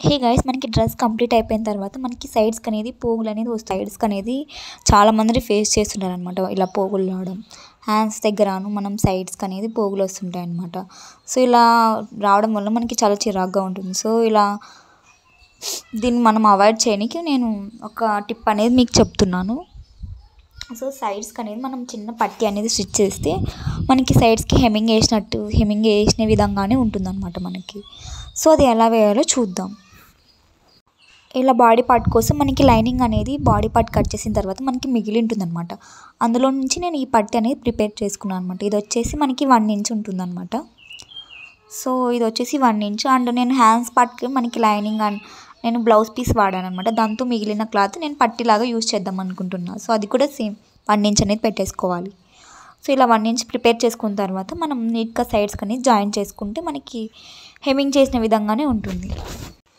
Hey guys, మనకి dress complete అయిపోయిన తర్వాత మనకి సైడ్స్కి అనేది పోగులు అనేది వస్తాయి. సైడ్స్కి అనేది చాలామంది ఫేస్ చేస్తుంటారు అనమాట. ఇలా పోగులు రావడం హ్యాండ్స్ దగ్గరను మనం సైడ్స్కి అనేది పోగులు వస్తుంటాయి అనమాట. సో ఇలా రావడం వల్ల మనకి చాలా చిరాగ్గా ఉంటుంది. సో ఇలా దీన్ని మనం అవాయిడ్ చేయడానికి నేను ఒక టిప్ అనేది మీకు చెప్తున్నాను. సో సైడ్స్కి అనేది మనం చిన్న పట్టీ అనేది స్టిచ్ చేస్తే మనకి సైడ్స్కి హెమ్మింగ్ వేసిన విధంగానే ఉంటుందన్నమాట మనకి. సో అది ఎలా వేయాలో చూద్దాం. ఇలా బాడీ పార్ట్ కోసం మనకి లైనింగ్ అనేది బాడీ పార్ట్ కట్ చేసిన తర్వాత మనకి మిగిలి ఉంటుందన్నమాట. అందులో నుంచి నేను ఈ పట్టీ అనేది ప్రిపేర్ చేసుకున్నాను అనమాట. ఇది వచ్చేసి మనకి 1 ఇంచ్ ఉంటుందన్నమాట. సో ఇది వచ్చేసి 1 ఇంచ్. అండ్ నేను హ్యాండ్స్ పార్ట్కి మనకి లైనింగ్ అండ్ నేను బ్లౌజ్ పీస్ వాడాను అనమాట. దాంతో మిగిలిన క్లాత్ నేను పట్టీలాగా యూజ్ చేద్దాం అనుకుంటున్నాను. సో అది కూడా సేమ్ 1 ఇంచ్ అనేది పెట్టేసుకోవాలి. సో ఇలా 1 ఇంచ్ ప్రిపేర్ చేసుకున్న తర్వాత మనం నీట్గా సైడ్స్కి అనేది జాయిన్ చేసుకుంటే మనకి హెమ్మింగ్ చేసిన విధంగానే ఉంటుంది.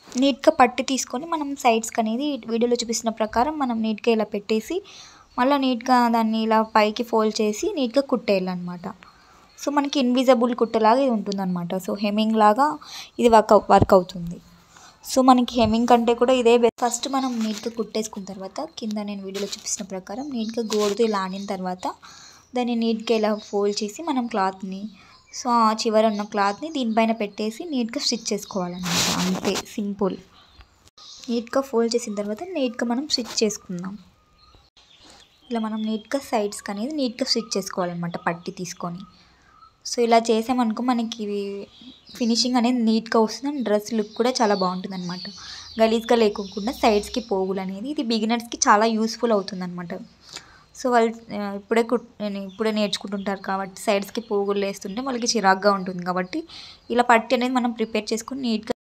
నీట్గా పట్టి తీసుకొని మనం సైడ్స్కి అనేది వీడియోలో చూపిస్తున్న ప్రకారం మనం నీట్గా ఇలా పెట్టేసి మళ్ళీ నీట్గా దాన్ని ఇలా పైకి ఫోల్డ్ చేసి నీట్గా కుట్టేయాలన్నమాట. సో మనకి ఇన్విజిబుల్ కుట్టలాగా ఇది ఉంటుందన్నమాట. సో హెమ్మింగ్ లాగా ఇది వర్క్ అవుతుంది. సో మనకి హెమ్మింగ్ కంటే కూడా ఇదే ఫస్ట్ మనం నీట్గా కుట్టేసుకున్న తర్వాత కింద నేను వీడియోలో చూపిస్తున్న ప్రకారం నీట్గా గోడుతో ఇలా ఆనిన తర్వాత దాన్ని నీట్గా ఇలా ఫోల్డ్ చేసి మనం క్లాత్ని సో ఆ చివర ఉన్న క్లాత్ని దీనిపైన పెట్టేసి నీట్గా స్టిచ్ చేసుకోవాలన్నమాట. అంతే సింపుల్. నీట్గా ఫోల్డ్ చేసిన తర్వాత నీట్గా మనం స్టిచ్ చేసుకుందాం. ఇలా మనం నీట్గా సైడ్స్కి అనేది నీట్గా స్టిచ్ చేసుకోవాలన్నమాట పట్టి తీసుకొని. సో ఇలా చేసామనుకో మనకి ఫినిషింగ్ అనేది నీట్గా వస్తుంది. అండ్ డ్రెస్ లుక్ కూడా చాలా బాగుంటుంది అనమాట. గలీజ్గా లేకోకుండా సైడ్స్కి పోగులు అనేది ఇది బిగినర్స్కి చాలా యూస్ఫుల్ అవుతుంది అనమాట. సో వాళ్ళు ఇప్పుడే నేర్చుకుంటుంటారు కాబట్టి సైడ్స్కి పోగులు వేస్తుంటే వాళ్ళకి చిరాగ్గా ఉంటుంది కాబట్టి ఇలా పట్టి అనేది మనం ప్రిపేర్ చేసుకుని నీట్గా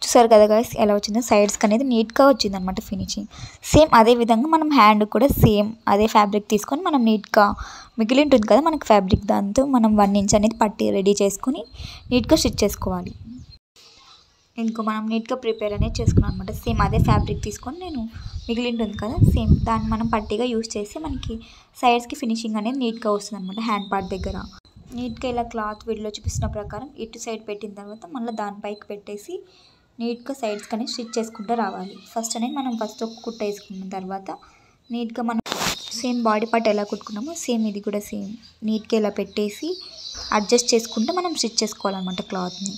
చూసారు కదా గైస్ ఎలా వచ్చిందో. సైడ్స్కి అనేది నీట్గా వచ్చింది అనమాట ఫినిషింగ్. సేమ్ అదే విధంగా మనం హ్యాండ్ కూడా సేమ్ అదే ఫ్యాబ్రిక్ తీసుకొని మనం నీట్గా మిగిలి ఉంటుంది కదా మనకి ఫ్యాబ్రిక్, దాంతో మనం 1 ఇంచ్ అనేది పట్టి రెడీ చేసుకొని నీట్గా స్టిచ్ చేసుకోవాలి. ఇంకో మనం నీట్గా ప్రిపేర్ అనేది చేసుకున్నాం అనమాట. సేమ్ అదే ఫ్యాబ్రిక్ తీసుకొని నేను మిగిలి ఉంటుంది కదా సేమ్ దాన్ని మనం పట్టీగా యూజ్ చేసి మనకి సైడ్స్కి ఫినిషింగ్ అనేది నీట్గా వస్తుంది అనమాట. హ్యాండ్ పార్ట్ దగ్గర నీట్గా ఇలా క్లాత్ వీడియోలో చూపిస్తున్న ప్రకారం ఇటు సైడ్ పెట్టిన తర్వాత మళ్ళీ దానిపైకి పెట్టేసి నీట్గా సైడ్స్కి అనేది స్టిచ్ చేసుకుంటూ రావాలి. ఫస్ట్ అనేది మనం ఒక కుట్ట వేసుకున్న తర్వాత నీట్గా మనం సేమ్ బాడీ పార్ట్ ఎలా కుట్టుకున్నామో సేమ్ ఇది కూడా సేమ్ నీట్గా ఇలా పెట్టేసి అడ్జస్ట్ చేసుకుంటే మనం స్టిచ్ చేసుకోవాలన్నమాట క్లాత్ని.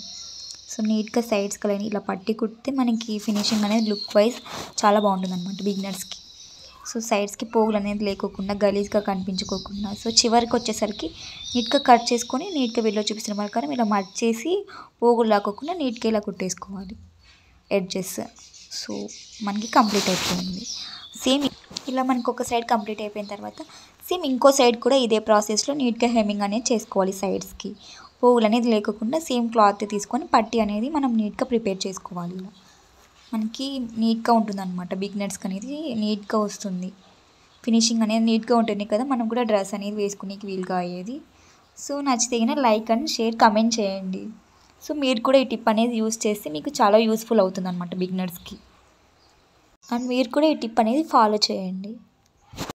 సో నీట్గా సైడ్స్కి ఇలా పట్టి కుడితే మనకి ఫినిషింగ్ అనేది లుక్ వైజ్ చాలా బాగుంటుంది అనమాట బిగినర్స్కి. సో సైడ్స్కి పోగులు అనేది లేకోకుండా గలీజ్గా కనిపించుకోకుండా సో చివరికి వచ్చేసరికి నీట్గా కట్ చేసుకొని నీట్గా వీడియోలో చూపిస్తున్న ప్రకారం ఇలా మట్ చేసి పోగులు లాకోకుండా నీట్గా ఇలా కుట్టేసుకోవాలి ఎడ్జెస్. సో మనకి కంప్లీట్ అయిపోయింది. సేమ్ ఇలా మనకి ఒక సైడ్ కంప్లీట్ అయిపోయిన తర్వాత సేమ్ ఇంకో సైడ్ కూడా ఇదే ప్రాసెస్లో నీట్గా హెమ్మింగ్ అనేది చేసుకోవాలి. సైడ్స్కి పోగులు అనేది లేకుండా సేమ్ క్లాత్ తీసుకొని పట్టి అనేది మనం నీట్గా ప్రిపేర్ చేసుకోవాలి. ఇలా మనకి నీట్గా ఉంటుంది అనమాట. బిగినర్స్కి అనేది నీట్గా వస్తుంది. ఫినిషింగ్ అనేది నీట్గా ఉంటుంది కదా మనం కూడా డ్రెస్ అనేది వేసుకునేకి వీలుగా అయ్యేది. సో నచ్చితే లైక్ అండ్ షేర్ కమెంట్ చేయండి. సో మీరు కూడా ఈ టిప్ అనేది యూస్ చేస్తే మీకు చాలా యూస్ఫుల్ అవుతుంది అనమాట బిగినర్స్కి. అండ్ మీరు కూడా ఈ టిప్ అనేది ఫాలో చేయండి.